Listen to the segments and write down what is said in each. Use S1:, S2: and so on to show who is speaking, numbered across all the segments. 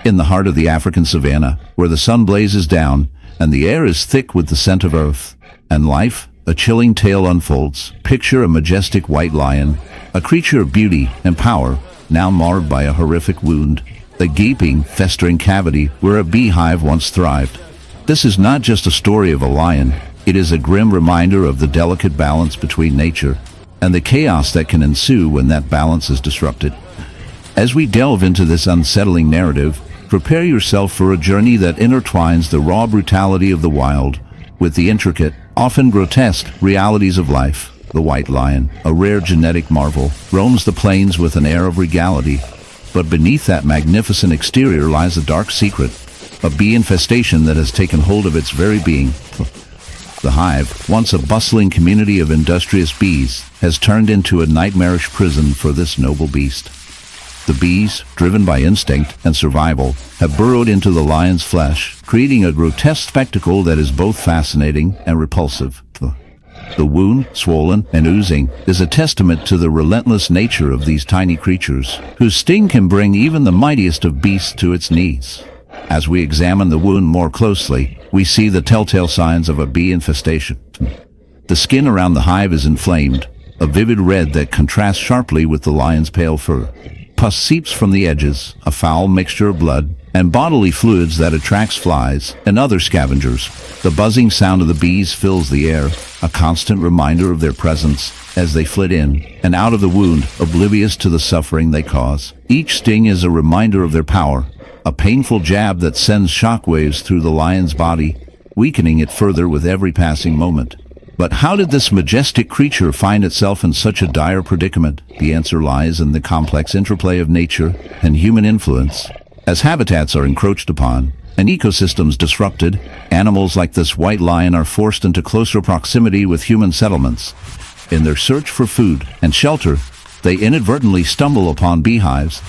S1: In the heart of the African savanna, where the sun blazes down and the air is thick with the scent of earth and life, a chilling tale unfolds. Picture a majestic white lion, a creature of beauty and power, now marred by a horrific wound, a gaping, festering cavity where a beehive once thrived. This is not just a story of a lion, it is a grim reminder of the delicate balance between nature and the chaos that can ensue when that balance is disrupted. As we delve into this unsettling narrative, prepare yourself for a journey that intertwines the raw brutality of the wild with the intricate, often grotesque, realities of life. The white lion, a rare genetic marvel, roams the plains with an air of regality. But beneath that magnificent exterior lies a dark secret, a bee infestation that has taken hold of its very being. The hive, once a bustling community of industrious bees, has turned into a nightmarish prison for this noble beast. The bees, driven by instinct and survival, have burrowed into the lion's flesh, creating a grotesque spectacle that is both fascinating and repulsive. The wound, swollen and oozing, is a testament to the relentless nature of these tiny creatures, whose sting can bring even the mightiest of beasts to its knees. As we examine the wound more closely, we see the telltale signs of a bee infestation. The skin around the hive is inflamed, a vivid red that contrasts sharply with the lion's pale fur. Pus seeps from the edges, a foul mixture of blood and bodily fluids that attracts flies and other scavengers. The buzzing sound of the bees fills the air, a constant reminder of their presence as they flit in and out of the wound, oblivious to the suffering they cause. Each sting is a reminder of their power, a painful jab that sends shockwaves through the lion's body, weakening it further with every passing moment. But how did this majestic creature find itself in such a dire predicament? The answer lies in the complex interplay of nature and human influence. As habitats are encroached upon and ecosystems disrupted, animals like this white lion are forced into closer proximity with human settlements. In their search for food and shelter, they inadvertently stumble upon beehives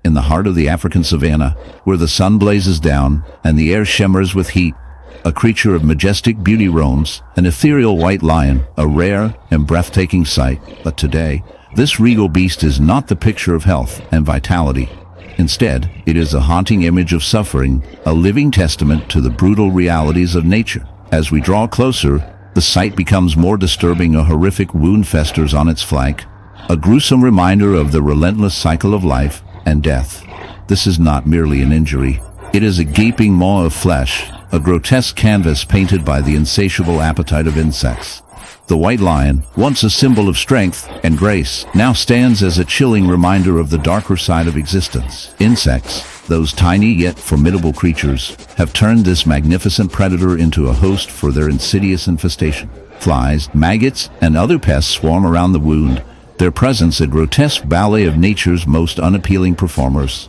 S1: in the heart of the African savanna, where the sun blazes down and the air shimmers with heat. A creature of majestic beauty roams, an ethereal white lion, a rare and breathtaking sight. But today, this regal beast is not the picture of health and vitality. Instead, it is a haunting image of suffering, a living testament to the brutal realities of nature. As we draw closer, the sight becomes more disturbing. A horrific wound festers on its flank, a gruesome reminder of the relentless cycle of life and death. This is not merely an injury. It is a gaping maw of flesh, a grotesque canvas painted by the insatiable appetite of insects. The white lion, once a symbol of strength and grace, now stands as a chilling reminder of the darker side of existence. Insects, those tiny yet formidable creatures, have turned this magnificent predator into a host for their insidious infestation. Flies, maggots, and other pests swarm around the wound, their presence a grotesque ballet of nature's most unappealing performers.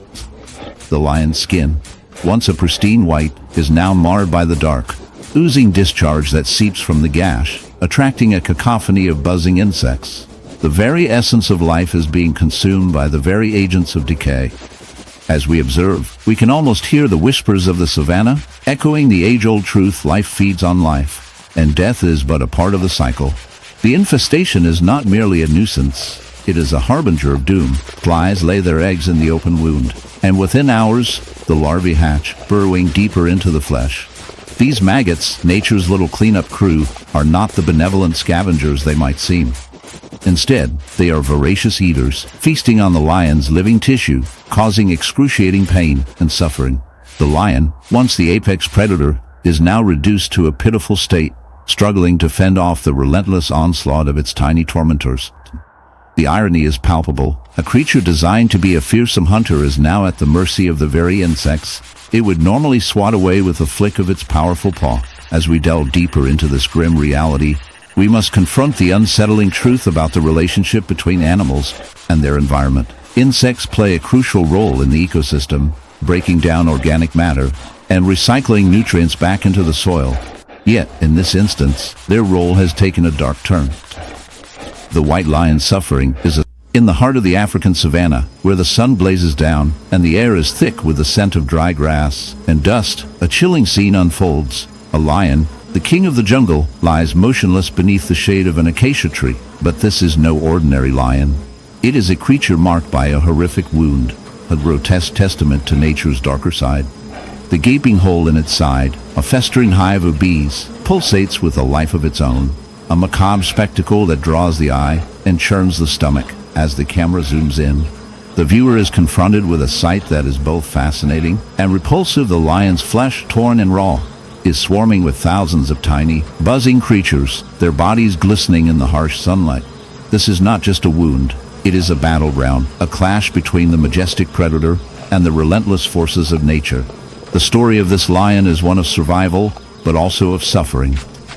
S1: The lion's skin, once a pristine white, is now marred by the dark, oozing discharge that seeps from the gash, attracting a cacophony of buzzing insects. The very essence of life is being consumed by the very agents of decay. As we observe, we can almost hear the whispers of the savanna, echoing the age-old truth: life feeds on life, and death is but a part of the cycle. The infestation is not merely a nuisance, it is a harbinger of doom. Flies lay their eggs in the open wound, and within hours, the larvae hatch, burrowing deeper into the flesh. These maggots, nature's little cleanup crew, are not the benevolent scavengers they might seem. Instead, they are voracious eaters, feasting on the lion's living tissue, causing excruciating pain and suffering. The lion, once the apex predator, is now reduced to a pitiful state, struggling to fend off the relentless onslaught of its tiny tormentors. The irony is palpable. A creature designed to be a fearsome hunter is now at the mercy of the very insects it would normally swat away with a flick of its powerful paw. As we delve deeper into this grim reality, we must confront the unsettling truth about the relationship between animals and their environment. Insects play a crucial role in the ecosystem, breaking down organic matter and recycling nutrients back into the soil. Yet, in this instance, their role has taken a dark turn. The white lion's suffering is in the heart of the African savanna, where the sun blazes down and the air is thick with the scent of dry grass and dust. A chilling scene unfolds. A lion, the king of the jungle, lies motionless beneath the shade of an acacia tree. But this is no ordinary lion. It is a creature marked by a horrific wound, a grotesque testament to nature's darker side. The gaping hole in its side, a festering hive of bees, pulsates with a life of its own, a macabre spectacle that draws the eye and churns the stomach as the camera zooms in. The viewer is confronted with a sight that is both fascinating and repulsive. The lion's flesh, torn and raw, is swarming with thousands of tiny, buzzing creatures, their bodies glistening in the harsh sunlight. This is not just a wound, it is a battleground, a clash between the majestic predator and the relentless forces of nature. The story of this lion is one of survival, but also of suffering.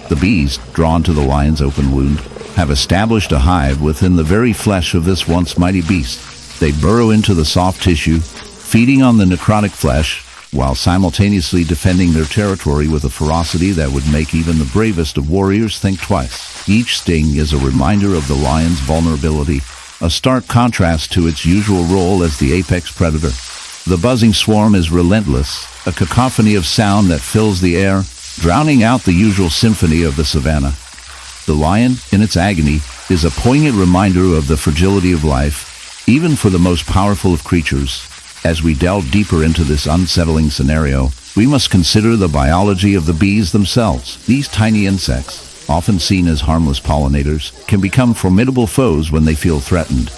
S1: The bees, drawn to the lion's open wound, have established a hive within the very flesh of this once mighty beast. They burrow into the soft tissue, feeding on the necrotic flesh, while simultaneously defending their territory with a ferocity that would make even the bravest of warriors think twice. Each sting is a reminder of the lion's vulnerability, a stark contrast to its usual role as the apex predator. The buzzing swarm is relentless, a cacophony of sound that fills the air, drowning out the usual symphony of the savannah. The lion, in its agony, is a poignant reminder of the fragility of life, even for the most powerful of creatures. As we delve deeper into this unsettling scenario, we must consider the biology of the bees themselves. These tiny insects, often seen as harmless pollinators, can become formidable foes when they feel threatened.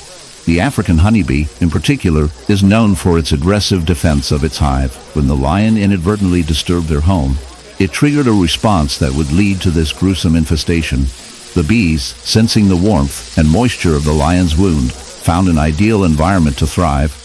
S1: The African honeybee, in particular, is known for its aggressive defense of its hive. When the lion inadvertently disturbed their home, it triggered a response that would lead to this gruesome infestation. The bees, sensing the warmth and moisture of the lion's wound, found an ideal environment to thrive.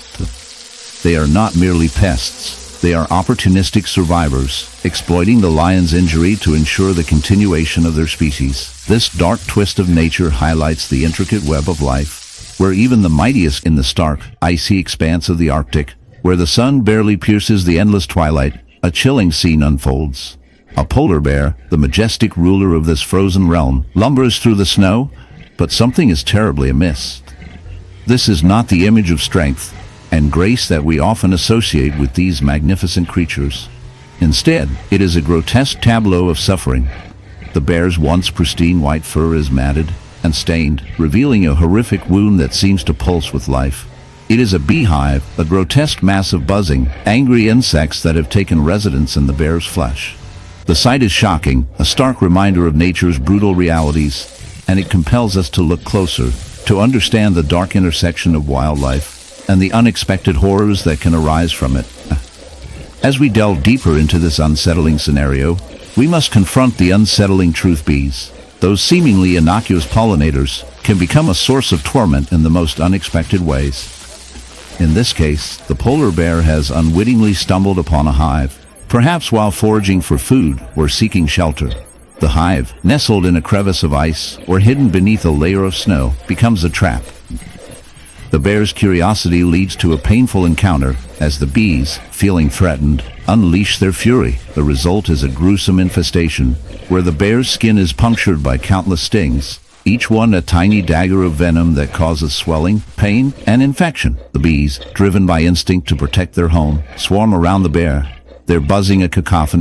S1: They are not merely pests, they are opportunistic survivors, exploiting the lion's injury to ensure the continuation of their species. This dark twist of nature highlights the intricate web of life, where even the mightiest in the stark, icy expanse of the Arctic, where the sun barely pierces the endless twilight, a chilling scene unfolds. A polar bear, the majestic ruler of this frozen realm, lumbers through the snow, but something is terribly amiss. This is not the image of strength and grace that we often associate with these magnificent creatures. Instead, it is a grotesque tableau of suffering. The bear's once pristine white fur is matted and stained, revealing a horrific wound that seems to pulse with life. It is a beehive, a grotesque mass of buzzing, angry insects that have taken residence in the bear's flesh. The sight is shocking, a stark reminder of nature's brutal realities, and it compels us to look closer, to understand the dark intersection of wildlife and the unexpected horrors that can arise from it. As we delve deeper into this unsettling scenario, we must confront the unsettling truth. Bees, those seemingly innocuous pollinators, can become a source of torment in the most unexpected ways. In this case, the polar bear has unwittingly stumbled upon a hive, perhaps while foraging for food or seeking shelter. The hive, nestled in a crevice of ice or hidden beneath a layer of snow, becomes a trap. The bear's curiosity leads to a painful encounter as the bees, feeling threatened, unleash their fury. The result is a gruesome infestation, where the bear's skin is punctured by countless stings, each one a tiny dagger of venom that causes swelling, pain, and infection. The bees, driven by instinct to protect their home, swarm around the bear, their buzzing a cacophony